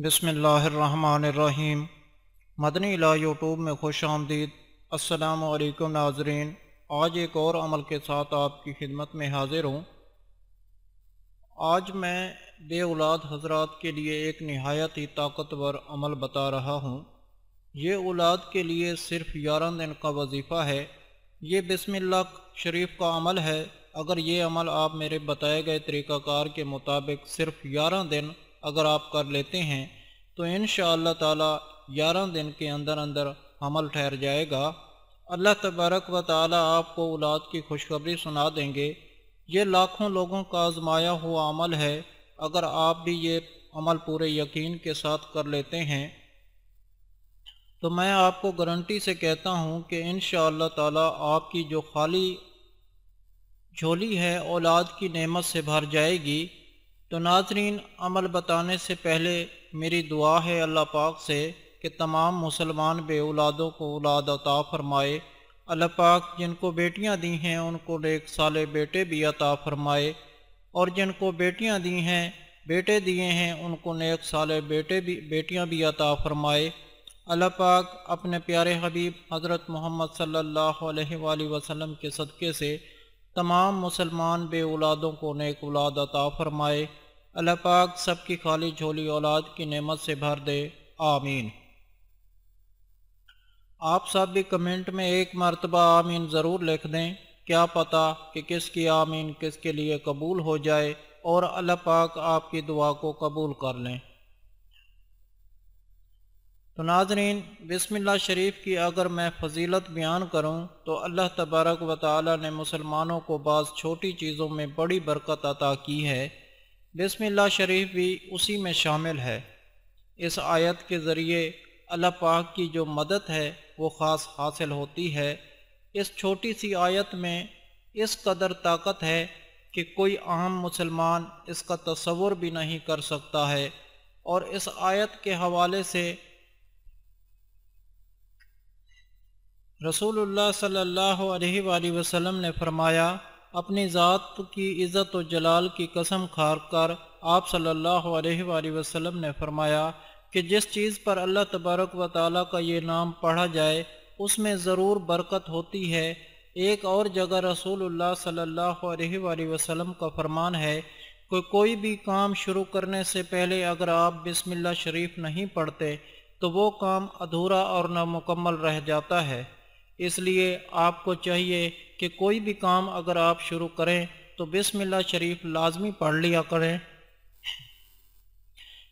بسم اللہ الرحمن الرحیم۔ مدنی لا یوٹیوب میں خوش آمدید۔ السلام علیکم ناظرین، آج ایک اور عمل کے ساتھ آپ کی خدمت میں حاضر ہوں۔ آج میں بے اولاد حضرات کے لیے ایک نہایت ہی طاقتور عمل بتا رہا ہوں۔ یہ اولاد کے لیے صرف 11 دن کا وظیفہ ہے۔ یہ بسم اللہ شریف کا عمل ہے۔ اگر یہ عمل آپ میرے بتائے گئے طریقہ کار کے مطابق صرف 11 دن اگر آپ کر لیتے ہیں تو انشاءاللہ تعالی 11 دن کے اندر عمل ٹھہر جائے گا۔ اللہ تبارک و تعالی آپ کو اولاد کی خوشخبری سنا دیں گے۔ یہ لاکھوں لوگوں کا آزمایا ہوا عمل ہے۔ اگر آپ بھی یہ عمل پورے یقین کے ساتھ کر لیتے ہیں تو میں آپ کو گارنٹی سے کہتا ہوں کہ انشاءاللہ تعالی آپ کی جو خالی جھولی ہے اولاد کی نعمت سے بھر جائے گی۔ تو ناظرین، عمل بتانے سے پہلے میری دعا ہے اللہ پاک سے کہ تمام مسلمان بے اولادوں کو اولاد عطا فرمائے۔ اللہ پاک جن کو بیٹیاں دی ہیں ان کو نیک صالح بیٹے بھی عطا فرمائے، اور جن کو بیٹیاں دی ہیں بیٹے دیے ہیں ان کو نیک صالح بیٹیاں بھی عطا فرمائے۔ اللہ پاک اپنے پیارے حبیب حضرت محمد صلی اللہ علیہ وآلہ وسلم کے صدقے سے تمام مسلمان بے اولادوں کو نیک اولاد عطا فرمائے۔ اللہ پاک سب کی خالی جھولی اولاد کی نعمت سے بھر دے، آمین۔ آپ سب بھی کمنٹ میں ایک مرتبہ آمین ضرور لکھ دیں۔ کیا پتہ کہ کس کی آمین کس کے لیے قبول ہو جائے اور اللہ پاک آپ کی دعا کو قبول کر لیں۔ تو ناظرین، بسم اللہ شریف کی اگر میں فضیلت بیان کروں تو اللہ تبارک و تعالی نے مسلمانوں کو بعض چھوٹی چیزوں میں بڑی برکت عطا کی ہے۔ بسم اللہ شریف بھی اسی میں شامل ہے۔ اس آیت کے ذریعے اللہ پاک کی جو مدد ہے وہ خاص حاصل ہوتی ہے۔ اس چھوٹی سی آیت میں اس قدر طاقت ہے کہ کوئی عام مسلمان اس کا تصور بھی نہیں کر سکتا ہے۔ اور اس آیت کے حوالے سے رسول اللہ صلی اللہ علیہ وآلہ وسلم نے فرمایا، اپنی ذات کی عزت و جلال کی قسم کھا کر آپ صلی اللہ علیہ وآلہ وسلم نے فرمایا کہ جس چیز پر اللہ تبارک و تعالیٰ کا یہ نام پڑھا جائے اس میں ضرور برکت ہوتی ہے۔ ایک اور جگہ رسول اللہ صلی اللہ علیہ وآلہ وسلم کا فرمان ہے کہ کوئی بھی کام شروع کرنے سے پہلے اگر آپ بسم اللہ شریف نہیں پڑھتے تو وہ کام ادھورا اور نامکمل رہ جاتا ہے۔ اس لیے آپ کو چاہیے کہ کوئی بھی کام اگر آپ شروع کریں تو بسم اللہ شریف لازمی پڑھ لیا کریں،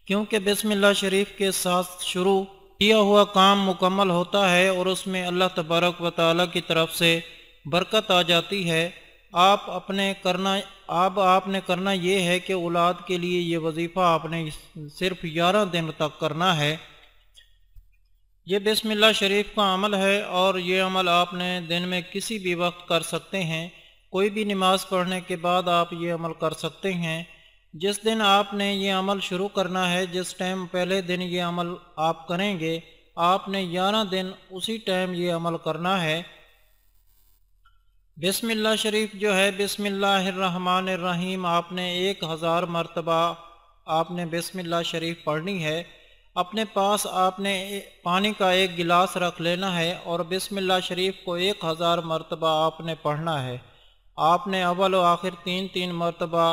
کیونکہ بسم اللہ شریف کے ساتھ شروع کیا ہوا کام مکمل ہوتا ہے اور اس میں اللہ تبارک و تعالیٰ کی طرف سے برکت آ جاتی ہے۔ آپ نے کرنا یہ ہے کہ اولاد کے لیے یہ وظیفہ آپ نے صرف 11 دن تک کرنا ہے۔ یہ بسم اللہ شریف کا عمل ہے اور یہ عمل آپ نے دن میں کسی بھی وقت کر سکتے ہیں۔ کوئی بھی نماز پڑھنے کے بعد آپ یہ عمل کر سکتے ہیں۔ جس دن آپ نے یہ عمل شروع کرنا ہے، جس ٹائم پہلے دن یہ عمل آپ کریں گے، آپ نے 11 دن اسی ٹائم یہ عمل کرنا ہے۔ بسم اللہ شریف جو ہے، بسم اللہ الرحمن الرحیم، آپ نے 1000 مرتبہ آپ نے بسم اللہ شریف پڑھنی ہے۔ اپنے پاس آپ نے پانی کا ایک گلاس رکھ لینا ہے اور بسم اللہ شریف کو 1000 مرتبہ آپ نے پڑھنا ہے۔ آپ نے اول و آخر 3 مرتبہ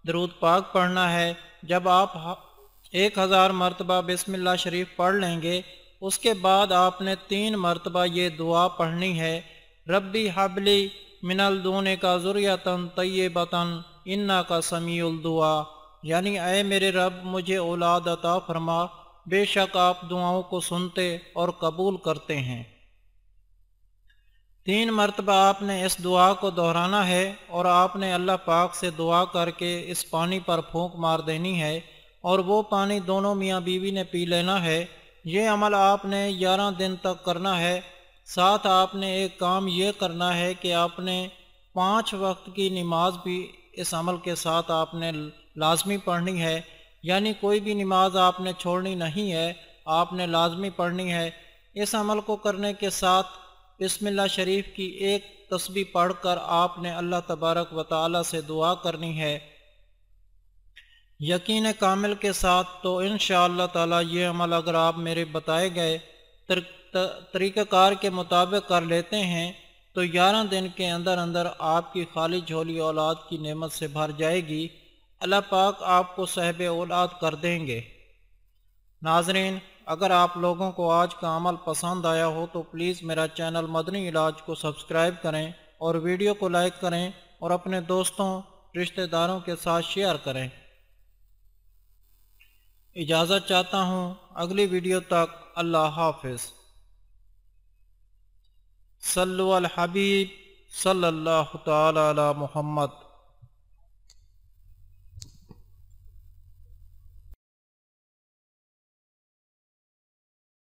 درود پاک پڑھنا ہے۔ جب آپ 1000 مرتبہ بسم اللہ شریف پڑھ لیں گے، اس کے بعد آپ نے 3 مرتبہ یہ دعا پڑھنی ہے، ربی حبلی من الدونک ذریۃ طیبۃ انک سمیع الدعاء، یعنی اے میرے رب مجھے اولاد عطا فرما، بے شک آپ دعاؤں کو سنتے اور قبول کرتے ہیں۔ 3 مرتبہ آپ نے اس دعا کو دہرانا ہے اور آپ نے اللہ پاک سے دعا کر کے اس پانی پر پھونک مار دینی ہے اور وہ پانی دونوں میاں بیوی نے پی لینا ہے۔ یہ عمل آپ نے 11 دن تک کرنا ہے۔ ساتھ آپ نے ایک کام یہ کرنا ہے کہ آپ نے 5 وقت کی نماز بھی اس عمل کے ساتھ آپ نے لازمی پڑھنی ہے، یعنی کوئی بھی نماز آپ نے چھوڑنی نہیں ہے، آپ نے لازمی پڑھنی ہے۔ اس عمل کو کرنے کے ساتھ بسم اللہ شریف کی ایک تسبیح پڑھ کر آپ نے اللہ تبارک و تعالیٰ سے دعا کرنی ہے یقین کامل کے ساتھ تو انشاءاللہ تعالی یہ عمل اگر آپ میرے بتائے گئے طریقہ کار کے مطابق کر لیتے ہیں تو 11 دن کے اندر اندر آپ کی خالی جھولی اولاد کی نعمت سے بھر جائے گی۔ اللہ پاک آپ کو صاحب اولاد کر دیں گے۔ ناظرین، اگر آپ لوگوں کو آج کا عمل پسند آیا ہو تو پلیز میرا چینل مدنی علاج کو سبسکرائب کریں اور ویڈیو کو لائک کریں اور اپنے دوستوں رشتہ داروں کے ساتھ شیئر کریں۔ اجازت چاہتا ہوں، اگلی ویڈیو تک اللہ حافظ۔ صلو علی الحبیب صلی اللہ تعالی علی محمد۔